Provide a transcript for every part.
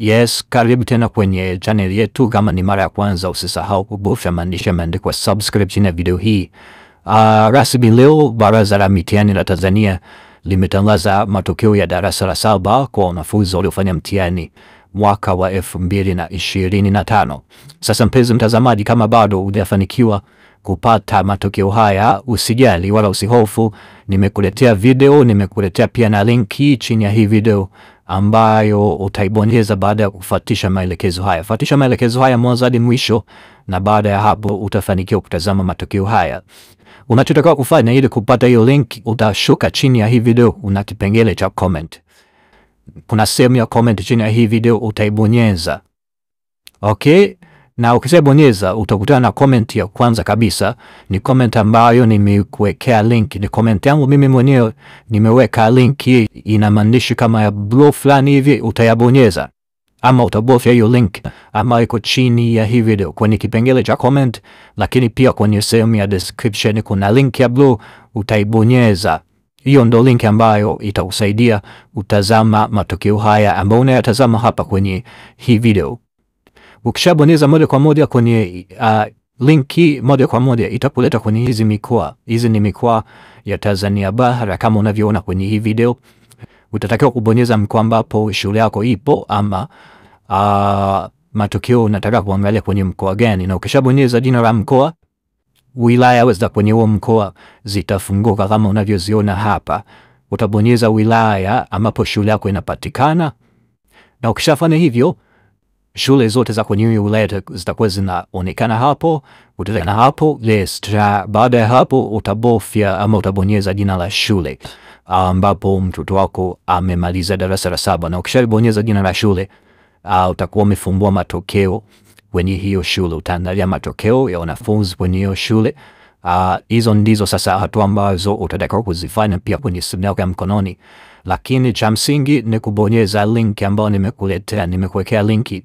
Yes, karibu tena kwenye channel yetu. Kama ni mara ya kwanza, usisahau kubofya maandishi yameandikwa subscribe chini ya video hii. Rasmi leo Baraza la Mitihani la Tanzania limetangaza matokeo ya darasa la 7 kwa wanafunzi waliofanya mtihani mwaka wa 2025. Sasa mpenzi mtazamaji, kama bado hujafanikiwa kupata matokeo haya, usijali wala usihofu. Nimekuletea video, nimekuletea pia na linki chini ya hii video ambayo utaibonyeza baada ya kufuatisha maelekezo haya. Fuatisha maelekezo haya mwanzo hadi mwisho, na baada ya hapo utafanikiwa kutazama matokeo haya. Unachotakiwa kufanya ili kupata hiyo link, utashuka chini ya hii video, una kipengele cha comment. Kuna sehemu ya comment chini ya hii video, utaibonyeza. Okay? Na ukishabonyeza utakutana na comment ya kwanza kabisa. Ni comment ambayo nimekuwekea link. Ni comment yangu mimi mwenyewe, nimeweka link hii, ina maandishi kama ya blue fulani hivi. Utayabonyeza ama utabofya hiyo link ama iko chini ya hii video kwenye kipengele cha comment, lakini pia kwenye sehemu ya description kuna link ya blue, utaibonyeza. Hiyo ndo link ambayo itakusaidia utazama matokeo haya ambayo unayatazama hapa kwenye hii video. Ukishabonyeza moja kwa moja kwenye link hii, moja kwa moja itakuleta kwenye hizi mikoa. Hizi ni mikoa ya Tanzania bara kama unavyoona kwenye hii video. Utatakiwa kubonyeza mkoa ambapo shule yako ipo, ama matokeo unataka kuangalia kwenye mkoa gani. Na ukishabonyeza jina la mkoa, wilaya za kwenye huo mkoa zitafunguka kama unavyoziona hapa. Utabonyeza wilaya ambapo shule yako inapatikana, na ukishafanya hivyo shule zote za kwenye wilaya zitakuwa zinaonekana hapo. Utaona hapo list. Baada ya hapo utabofya ama utabonyeza jina la shule ambapo mtoto wako amemaliza darasa la 7, na ukishabonyeza jina la shule utakuwa umefumbua matokeo kwenye hiyo shule. Utaangalia matokeo ya wanafunzi kwenye hiyo shule. Hizo ndizo sasa hatua ambazo utatakiwa kuzifanya pia kwenye simu yako ya mkononi, lakini cha msingi ni kubonyeza link ambayo nimekuletea. Nimekuwekea linki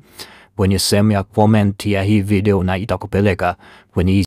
kwenye sehemu ya comment ya hii video na itakupeleka kwenye